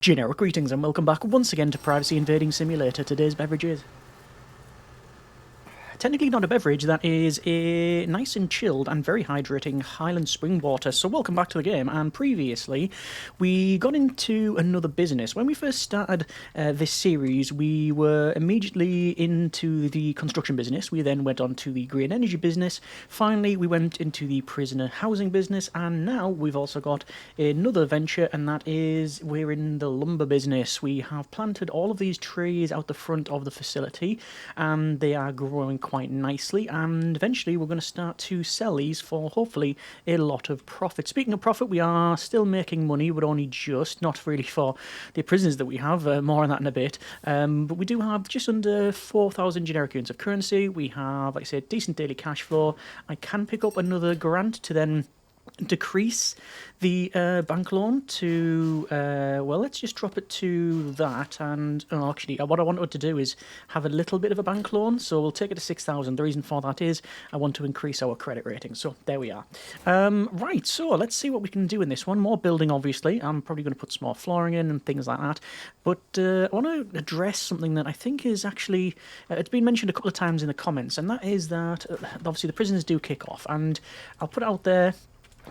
Generic greetings and welcome back once again to Privacy Invading Simulator. Today's beverage is technically not a beverage, that is a nice and chilled and very hydrating Highland spring water. So welcome back to the game, and previously we got into another business. When we first started this series, we were immediately into the construction business. We then went on to the green energy business. Finally, we went into the prisoner housing business, and now we've also got another venture, and that is we're in the lumber business. We have planted all of these trees out the front of the facility, and they are growing quite nicely, and eventually we're going to start to sell these for hopefully a lot of profit. Speaking of profit, we are still making money, but only just, not really for the prisoners that we have, more on that in a bit, but we do have just under 4,000 generic units of currency. We have, like I said, decent daily cash flow. I can pick up another grant to then decrease the bank loan to, well, let's just drop it to that. And actually, what I wanted to do is have a little bit of a bank loan, so we'll take it to 6,000. The reason for that is I want to increase our credit rating. So there we are. Right, so let's see what we can do in this one. More building, obviously. I'm probably going to put some more flooring in and things like that. But I want to address something that I think is actually, it's been mentioned a couple of times in the comments, and that is that obviously the prisoners do kick off. And I'll put it out there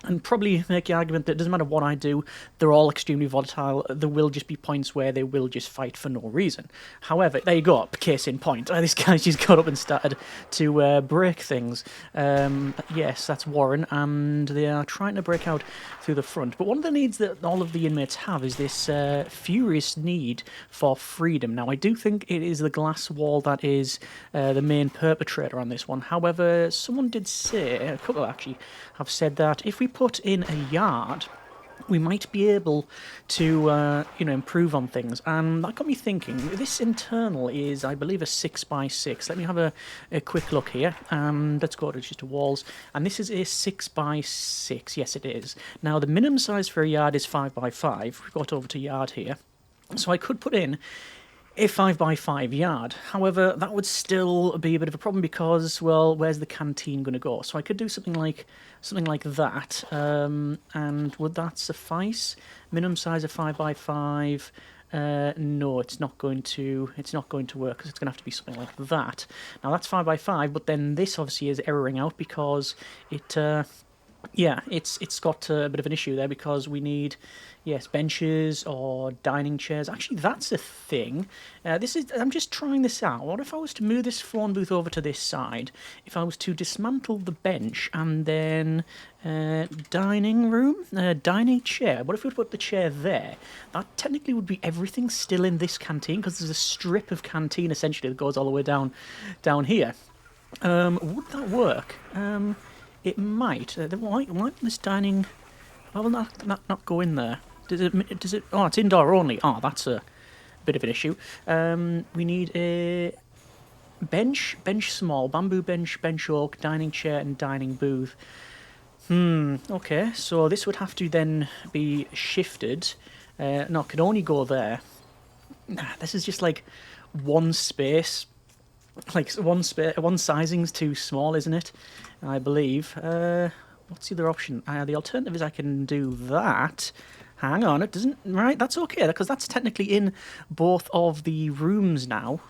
and probably make the argument that it doesn't matter what I do, they're all extremely volatile. There will just be points where they will just fight for no reason. However, there you go, case in point. This guy's just got up and started to break things. Yes, that's Warren, and they are trying to break out through the front. But one of the needs that all of the inmates have is this furious need for freedom. Now, I do think it is the glass wall that is the main perpetrator on this one. However, someone did say, a couple actually, have said that if we put in a yard, we might be able to, improve on things. And that got me thinking, this internal is, I believe, a 6x6. Let me have a quick look here. Let's go to just the walls. And this is a 6x6. Yes, it is. Now, the minimum size for a yard is 5x5. We've got over to yard here. So I could put in a 5x5 yard. However, that would still be a bit of a problem because, well, where's the canteen going to go? So I could do something like that. And would that suffice? Minimum size of 5x5. No, it's not going to work because it's going to have to be something like that. Now that's 5x5, but then this obviously is erroring out because it. Yeah, it's got a bit of an issue there because we need, yes, benches or dining chairs. Actually, that's a thing. I'm just trying this out. What if I was to move this phone booth over to this side? If I was to dismantle the bench and then dining room, dining chair. What if we put the chair there? That technically would be everything still in this canteen because there's a strip of canteen essentially that goes all the way down here. Would that work? It might. Why this dining? Why will not go in there? Does it? Oh, it's indoor only. Oh, that's a bit of an issue. We need a bench small, bamboo bench oak, dining chair, and dining booth. Okay, so this would have to then be shifted. No, it can only go there. This is just like one space. Like one sizing's too small, isn't it? I believe. What's the other option? The alternative is I can do that. Hang on, it doesn't. Right, that's okay because that's technically in both of the rooms now.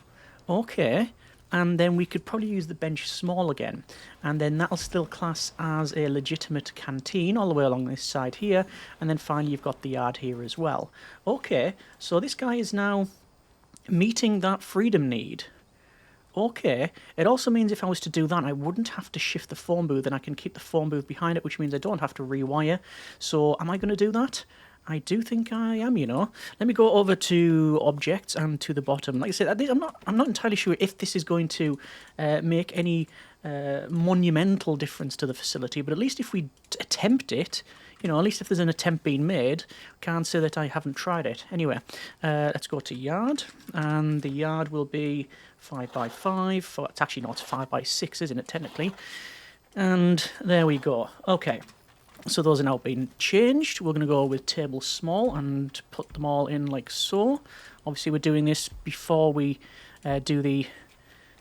Okay, and then we could probably use the bench small again, and then that'll still class as a legitimate canteen all the way along this side here, and then finally you've got the yard here as well. Okay, so this guy is now meeting that freedom need. Okay, it also means if I was to do that, I wouldn't have to shift the phone booth, and I can keep the phone booth behind it, which means I don't have to rewire. So am I going to do that? I do think I am, Let me go over to objects and to the bottom. Like I said, I'm not entirely sure if this is going to make any monumental difference to the facility, but at least if we attempt it, at least if there's an attempt being made, can't say that I haven't tried it. Anyway, let's go to yard, and the yard will be 5x5. It's actually not 5x6, isn't it, technically? And there we go. Okay, so those are now being changed. We're going to go with table small and put them all in like so. Obviously, we're doing this before we do the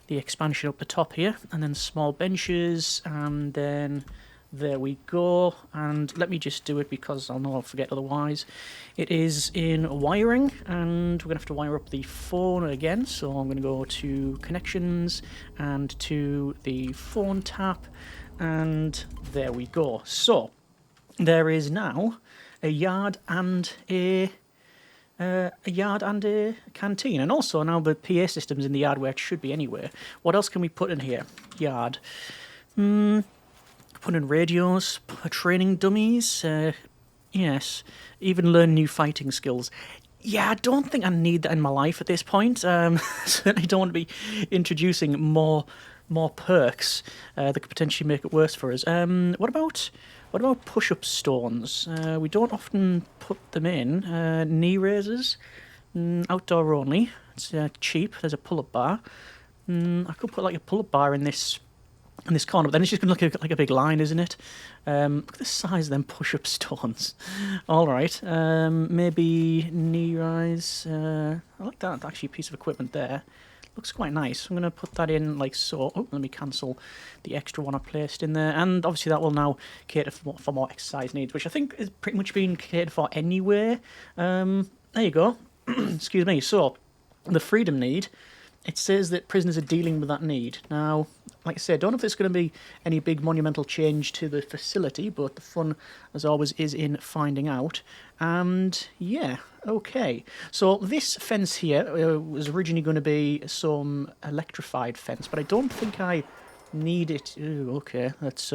expansion up the top here, and then small benches, and then There we go. And let me just do it because I'll know I'll forget otherwise. It is in wiring, and we're going to have to wire up the phone again. So I'm going to go to connections and to the phone tap, and there we go. So there is now a yard and a canteen, and also now the PA system's in the yard where it should be anyway. What else can we put in here? Yard. Put in radios, training dummies. Yes, even learn new fighting skills. Yeah, I don't think I need that in my life at this point. Certainly don't want to be introducing more perks that could potentially make it worse for us. What about push-up stones? We don't often put them in. Knee raisers, outdoor only. It's cheap. There's a pull-up bar. I could put like a pull-up bar in this corner, but then it's just going to look like a big line, isn't it? Look at the size of them push-up stones. All right, maybe knee rise. I like that actually piece of equipment there. Looks quite nice. I'm going to put that in like so. Oh, let me cancel the extra one I placed in there. And obviously that will now cater for more exercise needs, which I think is pretty much being catered for anyway. There you go. Excuse me. So, the freedom need, it says that prisoners are dealing with that need. Now, like I said, I don't know if there's going to be any big monumental change to the facility, but the fun, as always, is in finding out. And, yeah, okay. So this fence here was originally going to be some electrified fence, but I don't think I need it. Ooh, okay, that's,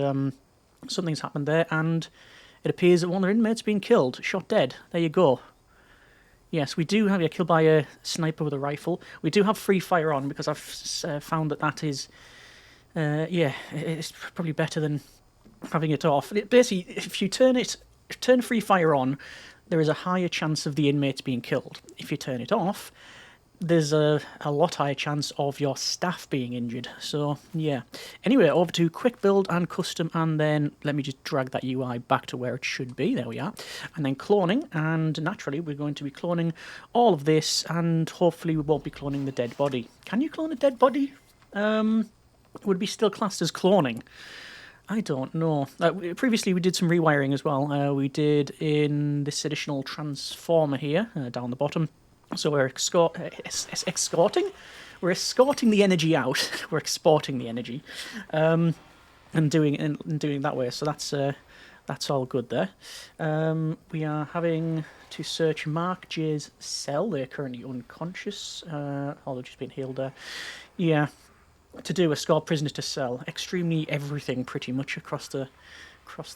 something's happened there, and it appears that one of their inmates being killed, shot dead. There you go. Yes, we do have you killed by a sniper with a rifle. We do have free fire on because I've found that is, yeah, it's probably better than having it off. Basically, if you turn free fire on, there is a higher chance of the inmates being killed. If you turn it off, there's a lot higher chance of your staff being injured. So, yeah. Anyway, over to quick build and custom, and then let me just drag that UI back to where it should be. There we are. And then cloning, and naturally we're going to be cloning all of this, and hopefully we won't be cloning the dead body. Can you clone a dead body? Would it be still classed as cloning? I don't know. Previously we did some rewiring as well. We did in this additional transformer here, down the bottom. So we're escorting? We're escorting the energy out. We're exporting the energy, and doing it that way. So that's all good there. We are having to search Mark J's cell. They're currently unconscious, although just been healed there. Yeah, to do escort prisoners to cell. Extremely everything, pretty much across the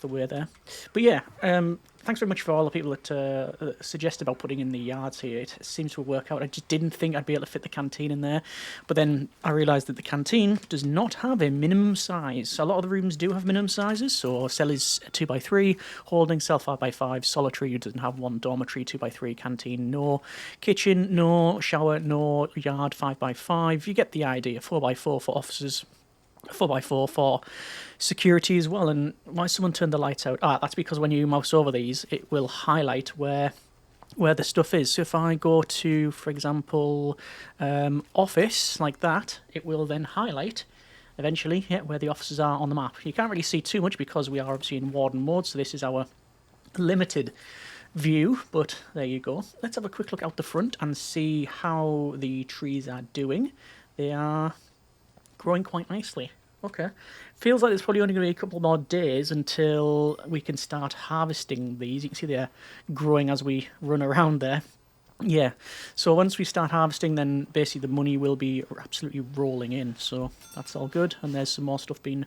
way there. But yeah, thanks very much for all the people that suggested about putting in the yards here. It seems to work out. I just didn't think I'd be able to fit the canteen in there, but then I realised that the canteen does not have a minimum size. A lot of the rooms do have minimum sizes, so cell is 2x3, holding cell 5x5, solitary doesn't have one, dormitory 2x3, canteen no, kitchen no, shower no, yard 5x5. You get the idea. 4x4 for officers, 4x4 for security as well. And why someone turned the lights out? That's because when you mouse over these, it will highlight where the stuff is. So if I go to, for example, office, like that, it will then highlight eventually where the officers are on the map. You can't really see too much because we are obviously in warden mode, so this is our limited view, but there you go. Let's have a quick look out the front and see how the trees are doing. They are growing quite nicely. Okay. Feels like there's probably only going to be a couple more days until we can start harvesting these. You can see they're growing as we run around there. Yeah. So once we start harvesting, then basically the money will be absolutely rolling in. So that's all good. And there's some more stuff being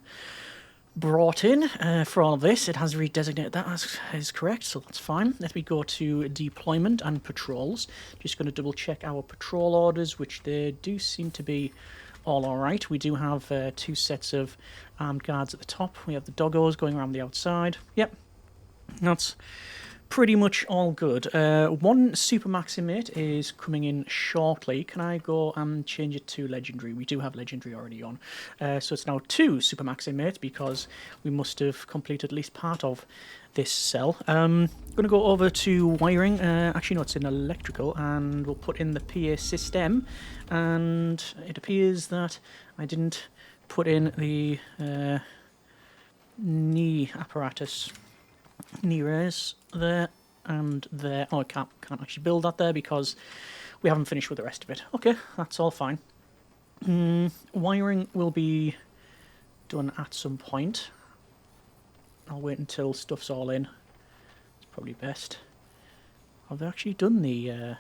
brought in for all of this. It has redesignated that as is correct, so that's fine. Let me go to deployment and patrols. Just going to double check our patrol orders, which they do seem to be all alright. We do have 2 sets of armed guards at the top. We have the doggos going around the outside. Yep, that's pretty much all good. 1 Supermax inmate is coming in shortly. Can I go and change it to Legendary? We do have Legendary already on. So it's now 2 Supermax inmates because we must have completed at least part of this cell. I'm going to go over to wiring. Actually, no, it's in electrical, and we'll put in the PA system. And it appears that I didn't put in the knee apparatus. Knee raise there and there. Oh, I can't actually build that there because we haven't finished with the rest of it. Okay, that's all fine. Wiring will be done at some point. I'll wait until stuff's all in. It's probably best. Have they actually done the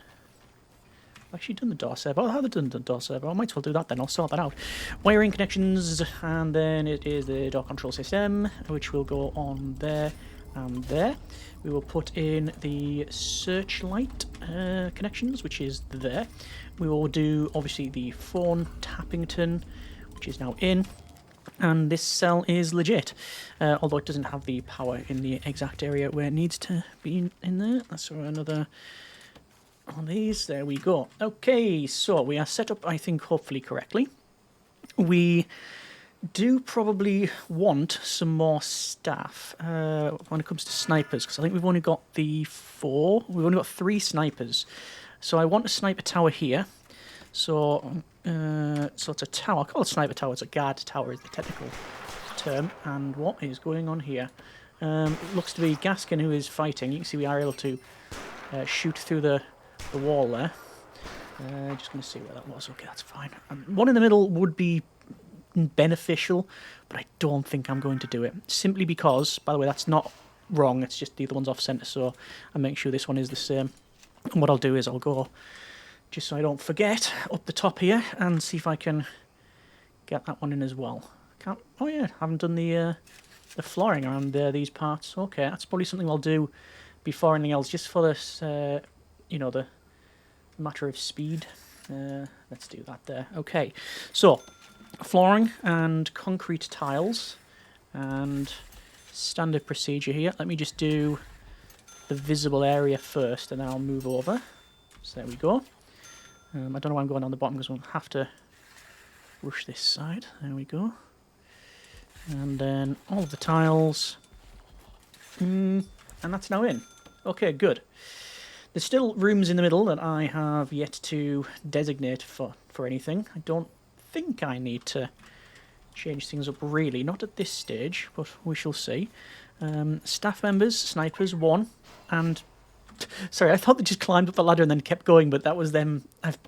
door servo? Oh, have they done the door servo? I might as well do that then. I'll sort that out. Wiring connections, and then it is the door control system, which will go on there and there. We will put in the searchlight connections, which is there. We will do obviously the phone tappington, which is now in, and this cell is legit, although it doesn't have the power in the exact area where it needs to be in there. So another on these. There we go. Okay, so we are set up, I think, hopefully correctly. We do probably want some more staff when it comes to snipers, because I think we've only got we've only got 3 snipers. So I want a sniper tower here. So it's a tower. I call it a sniper tower. It's a guard tower is the technical term. And what is going on here? It looks to be Gaskin who is fighting. You can see we are able to shoot through the wall there. Just going to see where that was. Okay, that's fine. One in the middle would be beneficial, but I don't think I'm going to do it. Simply because, by the way, that's not wrong. It's just the other one's off centre, so I'm making sure this one is the same. And what I'll do is I'll go, just so I don't forget, up the top here and see if I can get that one in as well. Oh yeah, I haven't done the flooring around these parts. Okay, that's probably something I'll do before anything else, just for this, the matter of speed. Let's do that there. Okay, so flooring and concrete tiles and standard procedure here. Let me just do the visible area first and then I'll move over. So there we go. I don't know why I'm going on the bottom because we'll have to rush this side. There we go. And then all of the tiles. And that's now in. Okay, good. There's still rooms in the middle that I have yet to designate for anything. I don't think I need to change things up really, not at this stage, but we shall see. Staff members, snipers, 1, and sorry, I thought they just climbed up the ladder and then kept going, but that was them. I've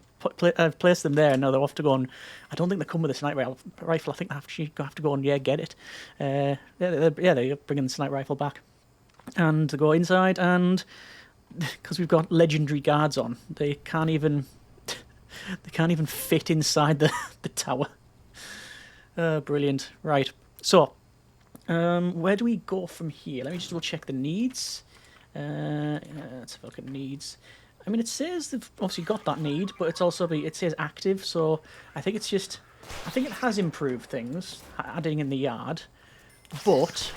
placed them there, and now they're off to go. And I don't think they come with a sniper rifle. I think they have to go and get it. They're bringing the sniper rifle back, and they go inside, and because we've got legendary guards on, they can't even fit inside the tower. Brilliant. Right. So, where do we go from here? Let me just double check the needs. Let's have a look at needs. I mean, it says they've obviously got that need, but it says active. So I think it has improved things, adding in the yard. But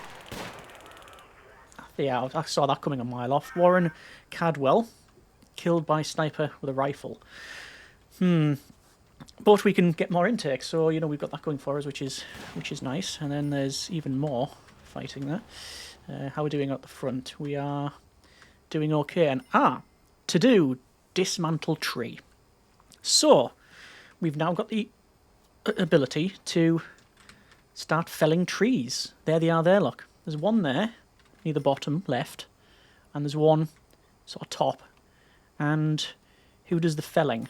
yeah, I saw that coming a mile off. Warren Cadwell killed by sniper with a rifle. But we can get more intake, so we've got that going for us, which is nice. And then there's even more fighting there. How are we doing at the front? We are doing okay. And to do dismantle tree. So we've now got the ability to start felling trees. There they are. There, look. There's one there near the bottom left, and there's one sort of top. And who does the felling?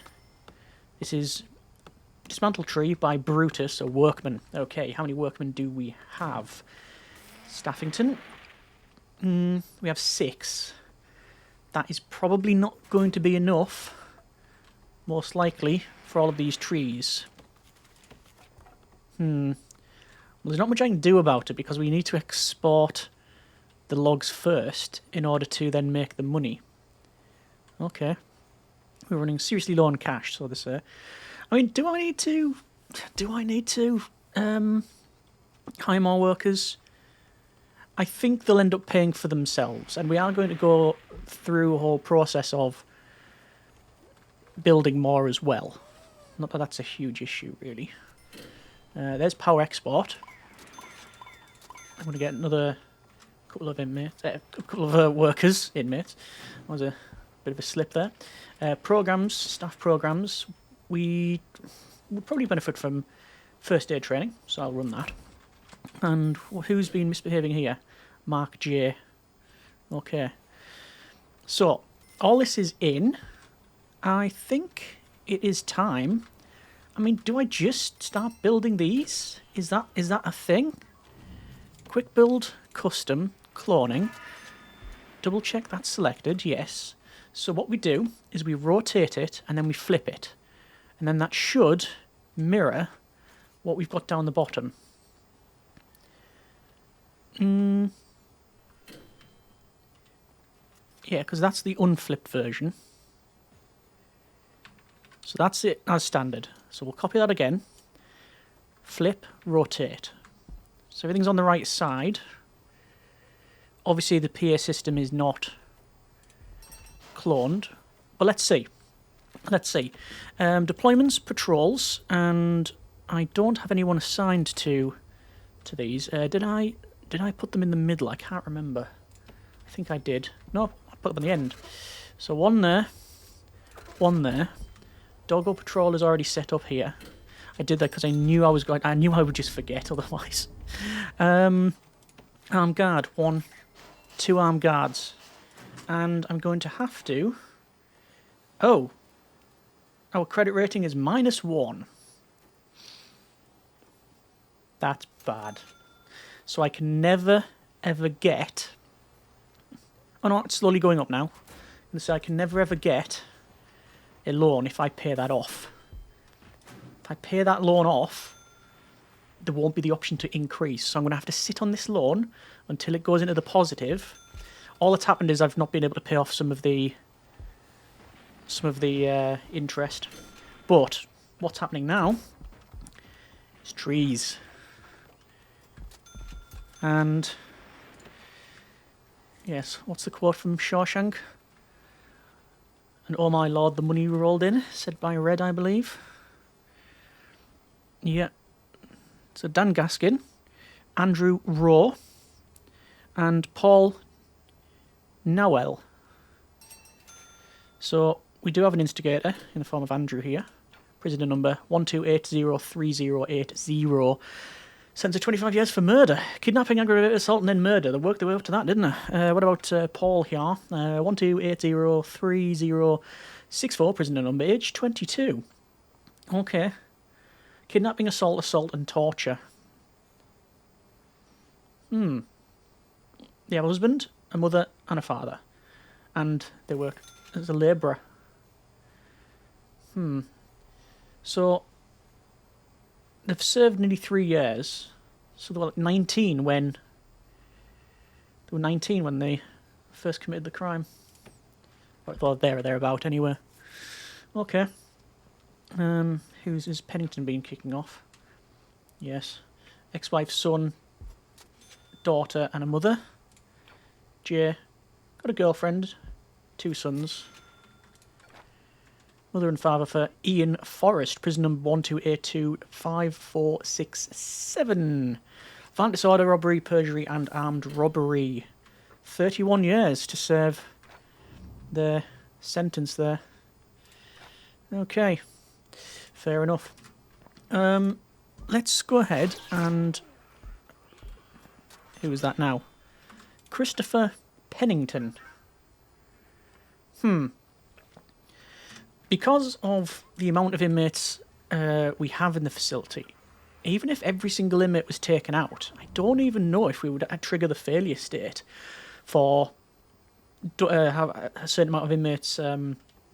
This is dismantle tree by Brutus, a workman. Okay, how many workmen do we have? Staffington. We have 6. That is probably not going to be enough, most likely, for all of these trees. Well, there's not much I can do about it because we need to export the logs first in order to then make the money. Okay. We're running seriously low on cash, so this. I mean, do I need to hire more workers? I think they'll end up paying for themselves, and we are going to go through a whole process of building more as well. Not that that's a huge issue, really. There's power export. I'm going to get another couple of inmates, a couple of workers, inmates. That was a bit of a slip there. Programs, staff programs. We would probably benefit from first aid training, so I'll run that. And who's been misbehaving here? Mark J. Okay. So, all this is in. I think it is time. I mean, do I just start building these? Is that a thing? Quick build, custom, cloning. Double check that's selected, yes. So what we do is we rotate it and then we flip it. And then that should mirror what we've got down the bottom. Yeah, because that's the unflipped version. So that's it as standard. So we'll copy that again. Flip, rotate. So everything's on the right side. Obviously the PA system is not cloned, but let's see. Let's see. Deployments, patrols, and I don't have anyone assigned to these. Did I put them in the middle? I can't remember. I think I did. No, I put them at the end. So one there, one there. Doggo patrol is already set up here. I did that because I knew I would just forget otherwise. Armed guard, 1, 2 armed guards. And I'm going to have to... Oh. Our credit rating is -1. That's bad. So I can never, ever get... Oh no, it's slowly going up now. And so I can never, ever get a loan if I pay that off. If I pay that loan off, there won't be the option to increase. So I'm going to have to sit on this loan until it goes into the positive. All that's happened is I've not been able to pay off some of the interest. But what's happening now is trees. And yes, what's the quote from Shawshank? And oh my lord, the money rolled in, said by Red, I believe. Yeah. So Dan Gaskin, Andrew Rowe, and Paul Nowell. So we do have an instigator in the form of Andrew here. Prisoner number 12803080. Sentenced to 25 years for murder. Kidnapping, aggravated assault, and then murder. They worked their way up to that, didn't they? What about Paul here? 12803064. Prisoner number, age 22. Okay. Kidnapping, assault, and torture. They have a husband, a mother, and a father. And they work as a labourer. So, they've served nearly 3 years. So they were like 19 when... They were 19 when they first committed the crime. Or there or thereabout, anyway. Okay. Who's Pennington been kicking off? Yes. Ex-wife, son, daughter, and a mother. Jay. Got a girlfriend. 2 sons. Mother and father for Ian Forrest. Prison number 12825467. Violent disorder, robbery, perjury, and armed robbery. 31 years to serve their sentence there. Okay. Fair enough. Let's go ahead and... Who is that now? Christopher Pennington. Because of the amount of inmates we have in the facility, even if every single inmate was taken out, I don't even know if we would trigger the failure state for have a certain amount of inmates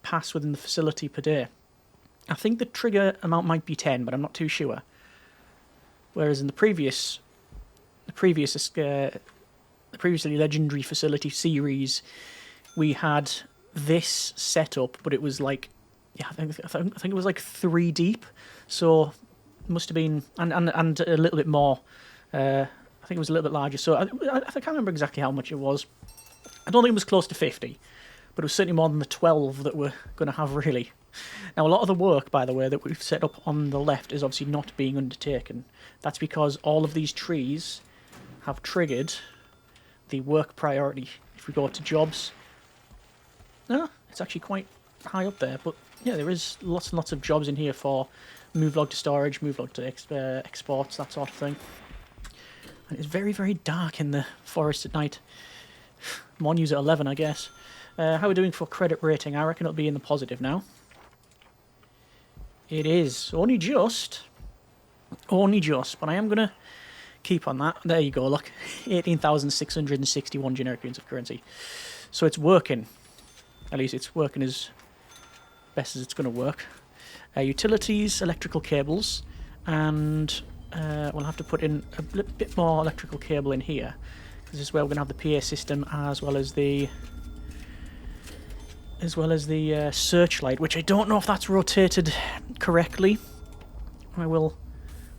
pass within the facility per day. I think the trigger amount might be 10, but I'm not too sure. Whereas in the previously legendary facility series, we had this setup, but it was like, yeah, I think it was like 3 deep, so it must have been, and a little bit more. I think it was a little bit larger. So I can't remember exactly how much it was. I don't think it was close to 50, but it was certainly more than the 12 that we're going to have, really. Now, a lot of the work, by the way, that we've set up on the left is obviously not being undertaken. That's because all of these trees have triggered the work priority. If we go to jobs, no, it's actually quite high up there, but yeah, there is lots and lots of jobs in here for move log to storage, move log to exports, that sort of thing. And it's very, very dark in the forest at night. Monu's at 11, I guess. How are we doing for credit rating? I reckon it'll be in the positive now. It is. Only just. Only just. But I am going to keep on that. There you go, look. 18,661 generic units of currency. So it's working. At least it's working as best as it's going to work. Utilities, electrical cables, and we'll have to put in a bit more electrical cable in here. This is where we're going to have the PA system as well as the searchlight, which I don't know if that's rotated correctly. I will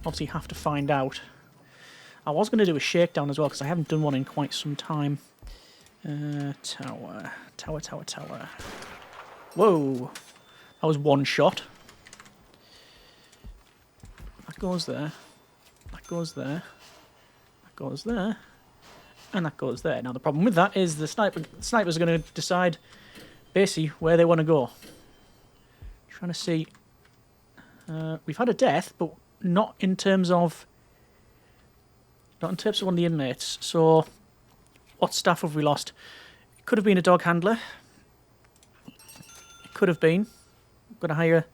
obviously have to find out. I was going to do a shakedown as well because I haven't done one in quite some time. Tower. Whoa! That was one shot. That goes there. That goes there. That goes there. And that goes there. Now the problem with that is the snipers are going to decide basically where they want to go. Trying to see. We've had a death, but not in terms of one of the inmates. So what staff have we lost? It could have been a dog handler. It could have been. I'm going to hire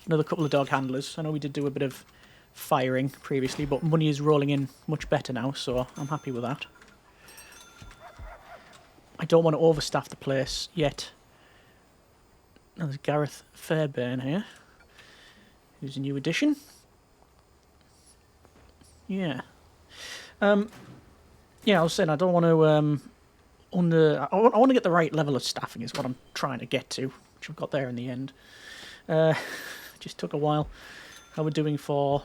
another couple of dog handlers. I know we did do a bit of firing previously, but money is rolling in much better now, so I'm happy with that. I don't want to overstaff the place yet. Now there's Gareth Fairbairn here, who's a new addition. Yeah. Yeah, I was saying I don't want to I want to get the right level of staffing is what I'm trying to get to, which I've got there in the end. Just took a while. How we're doing for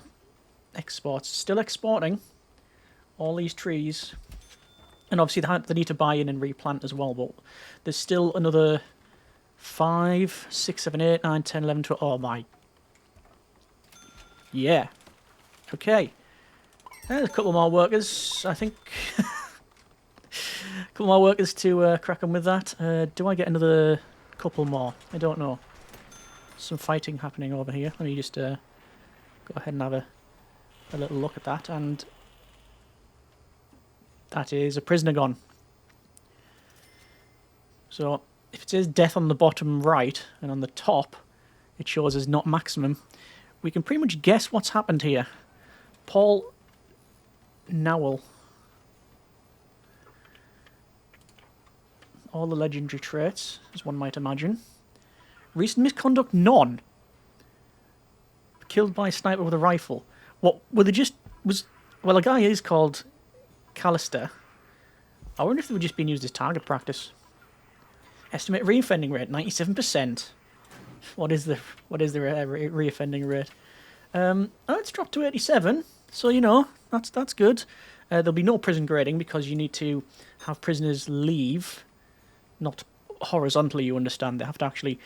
exports? Still exporting all these trees, and obviously they need to buy in and replant as well. But there's still another 5, 6, 7, 8, 9, 10, 11, 12. Oh my! Yeah. Okay. There's a couple more workers, I think. A couple more workers to crack on with that. Do I get another couple more? I don't know. Some fighting happening over here. Let me just go ahead and have a little look at that. And that is a prisoner gone. So if it says death on the bottom right and on the top it shows as not maximum, we can pretty much guess what's happened here. Paul Nowell. All the legendary traits, as one might imagine. Recent misconduct, none. Killed by a sniper with a rifle. What were they just well, a guy is called Callister. I wonder if they were just being used as target practice. Estimate reoffending rate 97%. What is the reoffending rate? Oh, it's dropped to 87. So you know that's good. There'll be no prison grading because you need to have prisoners leave, not horizontally. You understand? They have to actually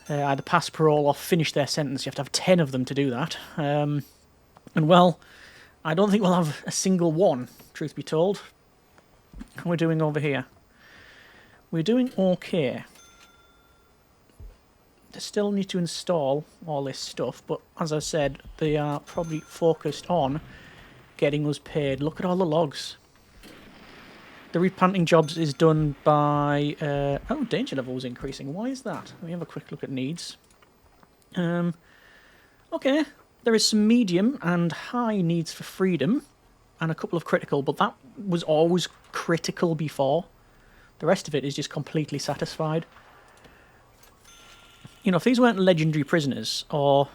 either pass parole or finish their sentence. You have to have 10 of them to do that. And well, I don't think we'll have a single one. Truth be told. How are we doing over here? We're doing okay. They still need to install all this stuff, but as I said, they are probably focused on getting us paid. Look at all the logs. The replanting jobs is done by... oh, danger level was increasing. Why is that? Let me have a quick look at needs. Okay, there is some medium and high needs for freedom, and a couple of critical, but that was always critical before. The rest of it is just completely satisfied. You know, if these weren't legendary prisoners, or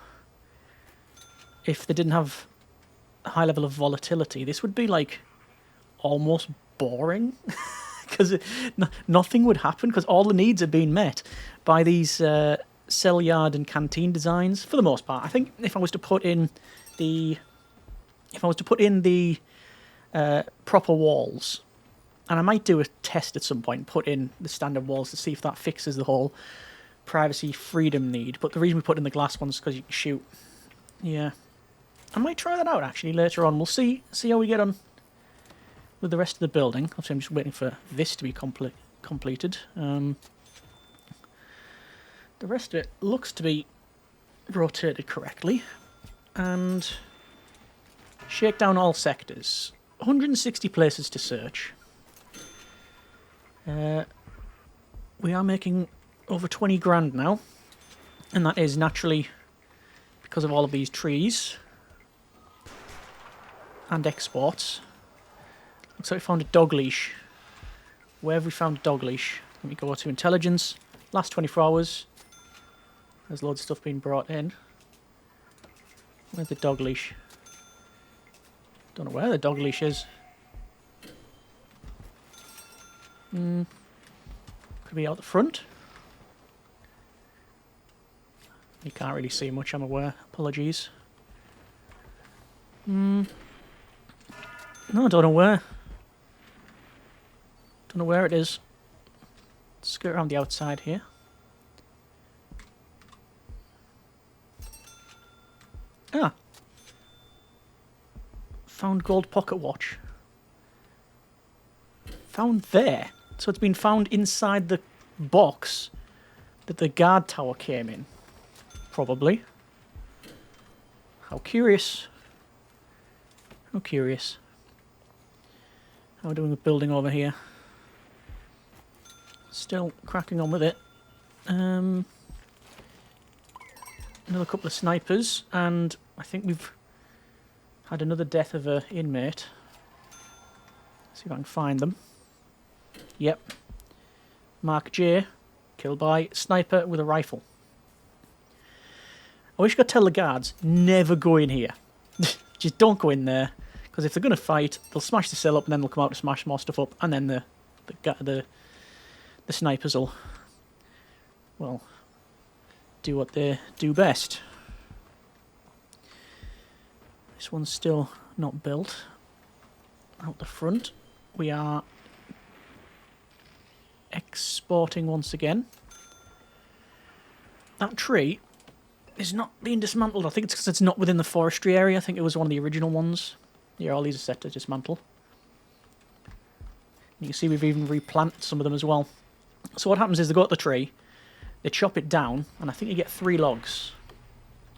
if they didn't have a high level of volatility, this would be, like, almost boring. Because nothing would happen, because all the needs are being met by these cell yard and canteen designs, for the most part. I think if I was to put in the... proper walls, and I might do a test at some point, put in the standard walls to see if that fixes the whole privacy freedom need, but the reason we put in the glass ones is because you can shoot. Yeah, I might try that out actually later on. We'll see how we get on with the rest of the building. Obviously I'm just waiting for this to be completed. The rest of it looks to be rotated correctly, and shake down all sectors. 160 places to search. We are making over 20 grand now, and that is naturally because of all of these trees and exports. Looks like we found a dog leash. Where have we found a dog leash? Let me go to intelligence. Last 24 hours. There's loads of stuff being brought in. Where's the dog leash? Don't know where the dog leash is. Could be out the front. You can't really see much, I'm aware. Apologies. No, I don't know where. Don't know where it is. Let's go around the outside here. Ah. Found gold pocket watch. Found there. So it's been found inside the box that the guard tower came in. Probably. How curious. How curious. How are we doing with building over here? Still cracking on with it. Another couple of snipers, and I think we've had another death of an inmate. See if I can find them. Yep. Mark J, killed by sniper with a rifle. I wish I could tell the guards, never go in here. Just don't go in there, because if they're going to fight, they'll smash the cell up and then they'll come out to smash more stuff up, and then the snipers will, well, do what they do best. This one's still not built. Out the front, we are exporting once again. That tree is not being dismantled. I think it's because it's not within the forestry area. I think it was one of the original ones. Yeah, all these are set to dismantle. You can see we've even replanted some of them as well. So what happens is they go up the tree, they chop it down, and I think you get 3 logs.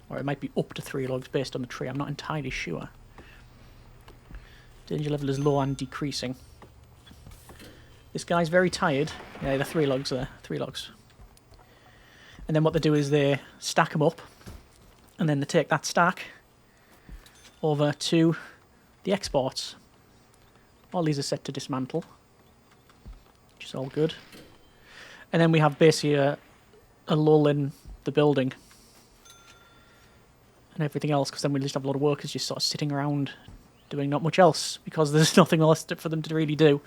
Or it might be up to 3 logs based on the tree. I'm not entirely sure. Danger level is low and decreasing. This guy's very tired. Yeah, there are 3 logs there. 3 logs. And then what they do is they stack them up, and then they take that stack over to the exports. All these are set to dismantle, which is all good. And then we have basically a lull in the building and everything else, because then we just have a lot of workers just sort of sitting around doing not much else, because there's nothing else for them to really do.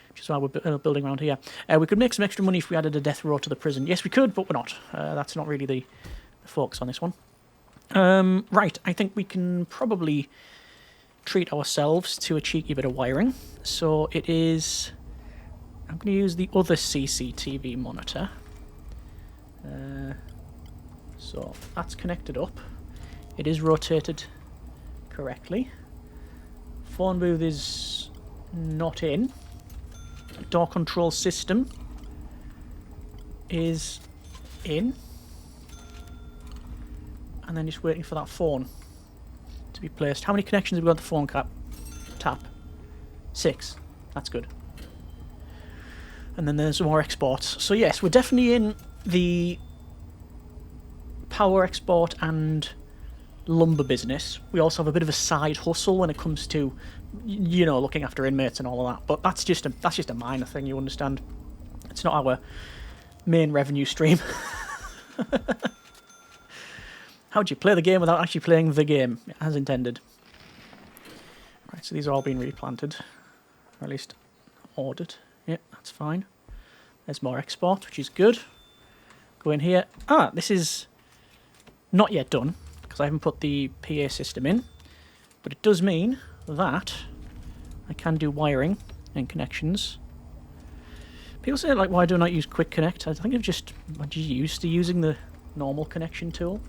Which is why we're building around here. We could make some extra money if we added a death row to the prison. Yes, we could, but we're not. That's not really the focus on this one. Right, I think we can probably treat ourselves to a cheeky bit of wiring. So it is... I'm going to use the other CCTV monitor. So that's connected up. It is rotated correctly. Phone booth is not in. Door control system is in. And then just waiting for that phone to be placed. How many connections have we got the phone tap? 6. That's good. And then there's more exports. So yes, we're definitely in the power export and lumber business. We also have a bit of a side hustle when it comes to, you know, looking after inmates and all of that. But that's just a minor thing, you understand. It's not our main revenue stream. How do you play the game without actually playing the game as intended? Right, so these are all being replanted, or at least ordered. Yep, that's fine. There's more export, which is good. Go in here. Ah, this is not yet done, because I haven't put the PA system in. But it does mean that I can do wiring and connections. People say, like, why do I not use Quick Connect? I think I'm just used to using the normal connection tool.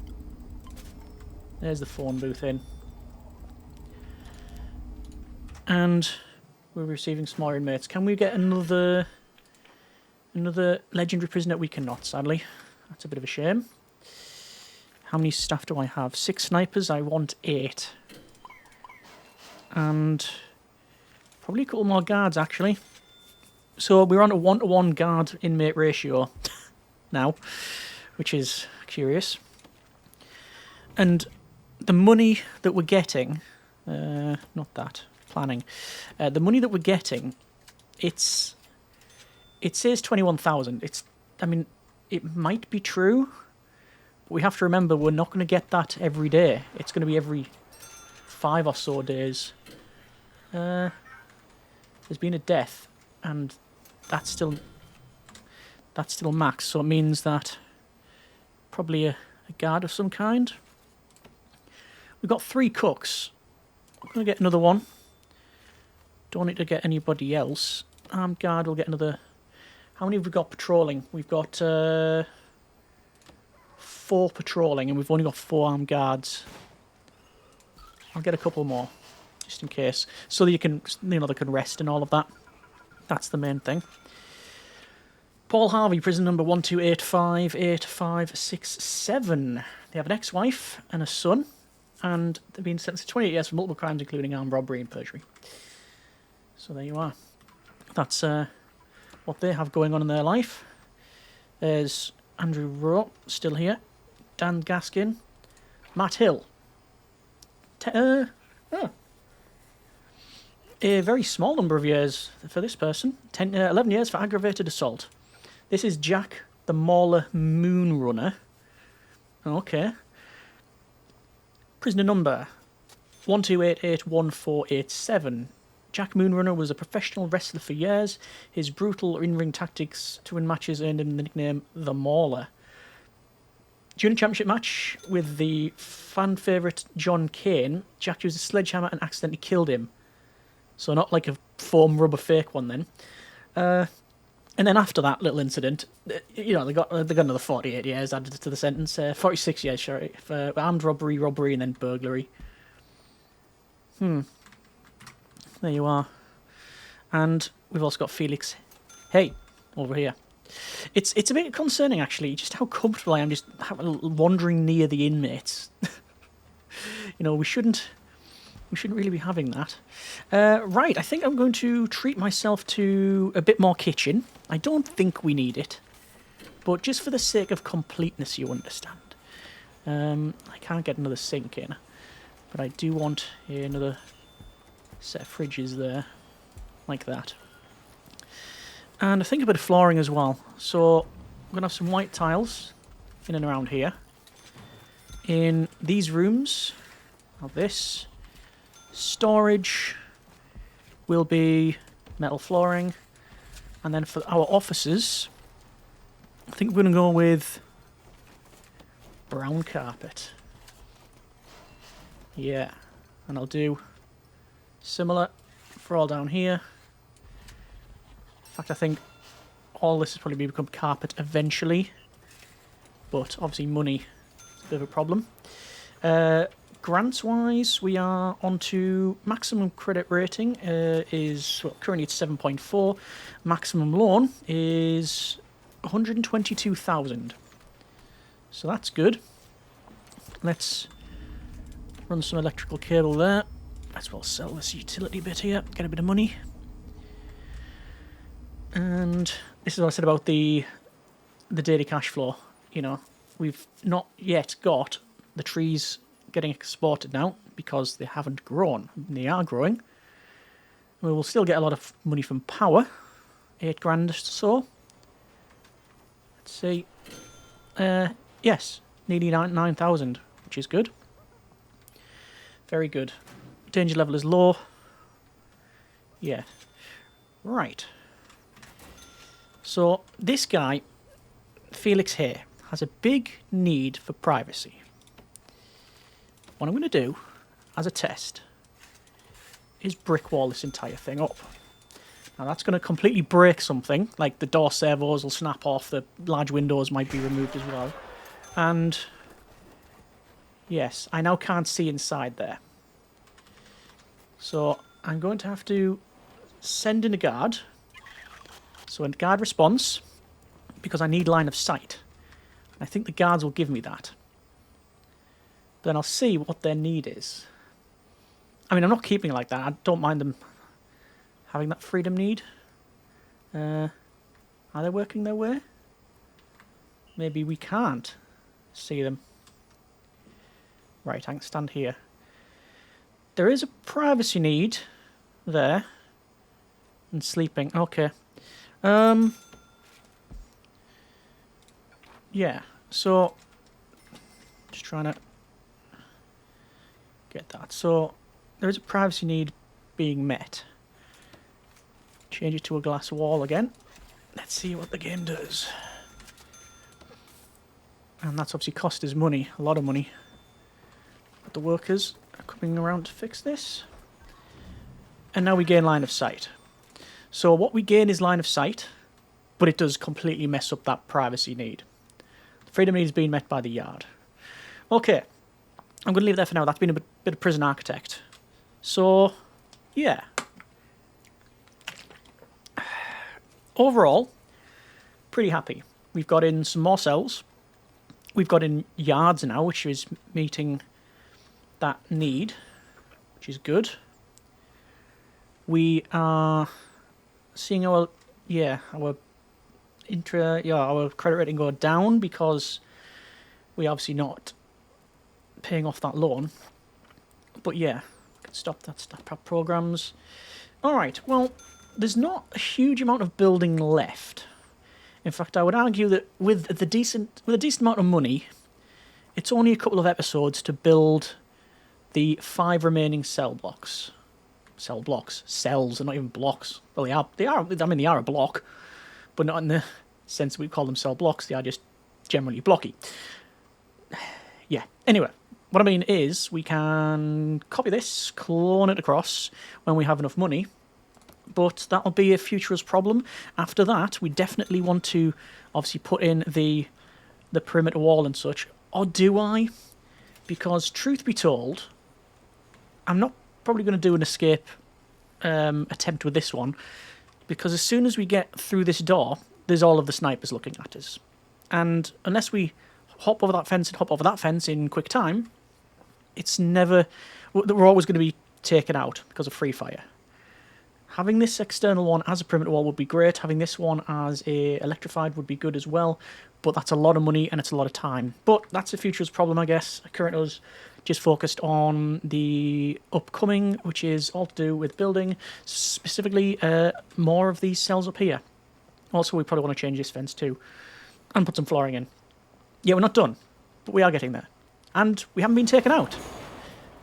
There's the phone booth in. And we're receiving some more inmates. Can we get another legendary prisoner? We cannot, sadly. That's a bit of a shame. How many staff do I have? 6 snipers. I want 8. And Probably a couple more guards, actually. So we're on a 1-to-1 guard inmate ratio now, which is curious. And the money that we're getting, not that, planning, the money that we're getting, it says 21,000. I mean, it might be true, but we have to remember we're not going to get that every day. It's going to be every 5 or so days. There's been a death, and that's still max, so it means that probably a guard of some kind. We've got 3 cooks. I'm going to get another one. Don't need to get anybody else. Armed guard will get another. How many have we got patrolling? We've got 4 patrolling, and we've only got 4 armed guards. I'll get a couple more, just in case, so that they can rest and all of that. That's the main thing. Paul Harvey, prison number 12858567. They have an ex-wife and a son, and they've been sentenced to 28 years for multiple crimes, including armed robbery and perjury. So there you are. That's what they have going on in their life. There's Andrew Rowe, still here. Dan Gaskin. Matt Hill. A very small number of years for this person. 11 years for aggravated assault. This is Jack the Mauler Moonrunner. Okay. Prisoner number 12881487. Jack Moonrunner was a professional wrestler for years. His brutal in-ring tactics to win matches earned him the nickname The Mauler. During a championship match with the fan favourite John Kane, Jack used a sledgehammer and accidentally killed him. So not like a foam rubber fake one then. And then after that little incident, they got another 48 years added to the sentence. 46 years, sorry, for armed robbery, and then burglary. There you are. And we've also got Felix Hey over here. It's a bit concerning, actually, just how comfortable I am just wandering near the inmates. We shouldn't really be having that. Right, I think I'm going to treat myself to a bit more kitchen. I don't think we need it, but just for the sake of completeness, you understand. I can't get another sink in, but I do want another set of fridges there, like that. And I think a bit of flooring as well. So I'm going to have some white tiles in and around here. In these rooms, now this, storage will be metal flooring. And then for our offices, I think we're going to go with brown carpet. Yeah, and I'll do similar for all down here. In fact, I think all this is probably become carpet eventually, but obviously money is a bit of a problem. Grants-wise, we are on to maximum credit rating is currently at 7.4. Maximum loan is 122,000. So that's good. Let's run some electrical cable there. Might as well sell this utility bit here, get a bit of money. And this is what I said about the daily cash flow. We've not yet got the trees getting exported now because they haven't grown. They are growing. We will still get a lot of money from power, 8 grand or so. Let's see. Yes, nearly 9,000, which is good. Very good. Danger level is low. Yeah. Right. So this guy, Felix Hay, has a big need for privacy. What I'm going to do, as a test, is brick wall this entire thing up. Now that's going to completely break something, like the door servos will snap off, the large windows might be removed as well. And yes, I now can't see inside there. So I'm going to have to send in a guard. So a guard response, because I need line of sight. I think the guards will give me that. Then I'll see what their need is. I mean, I'm not keeping it like that. I don't mind them having that freedom need. Are they working their way? Maybe we can't see them. Right, I can stand here. There is a privacy need there. And sleeping. Okay. Yeah, so just trying to get that. So there is a privacy need being met. Change it to a glass wall again. Let's see what the game does. And that's obviously cost us money, a lot of money. But the workers are coming around to fix this. And now we gain line of sight. So what we gain is line of sight, but it does completely mess up that privacy need. The freedom need is being met by the yard. Okay, I'm going to leave it there for now. That's been a bit of prison architect. So, yeah. Overall, pretty happy. We've got in some more cells. We've got in yards now, which is meeting that need, which is good. We are seeing our credit rating go down because we're obviously not paying off that loan. But yeah, can stop that programs. All right, well, there's not a huge amount of building left. In fact, I would argue that with a decent amount of money, it's only a couple of episodes to build the 5 remaining cell blocks. Cells, they're not even blocks. Well, they are a block, but not in the sense we call them cell blocks. They are just generally blocky. Yeah, anyway, what I mean is we can copy this, clone it across when we have enough money, but that'll be a futurist problem. After that, we definitely want to obviously put in the perimeter wall and such. Or do I? Because truth be told, I'm not probably going to do an escape attempt with this one, because as soon as we get through this door, there's all of the snipers looking at us. And unless we hop over that fence and hop over that fence in quick time, we're always going to be taken out because of free fire. Having this external one as a perimeter wall would be great. Having this one as a electrified would be good as well. But that's a lot of money and it's a lot of time. But that's a future's problem, I guess. Current us just focused on the upcoming, which is all to do with building, specifically more of these cells up here. Also, we probably want to change this fence too and put some flooring in. Yeah, we're not done, but we are getting there. And we haven't been taken out.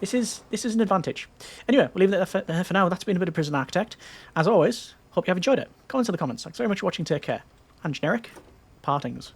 This is an advantage. Anyway, we'll leave it there for now. That's been a bit of Prison Architect. As always, hope you have enjoyed it. Comments in the comments. Thanks very much for watching. Take care. And generic partings.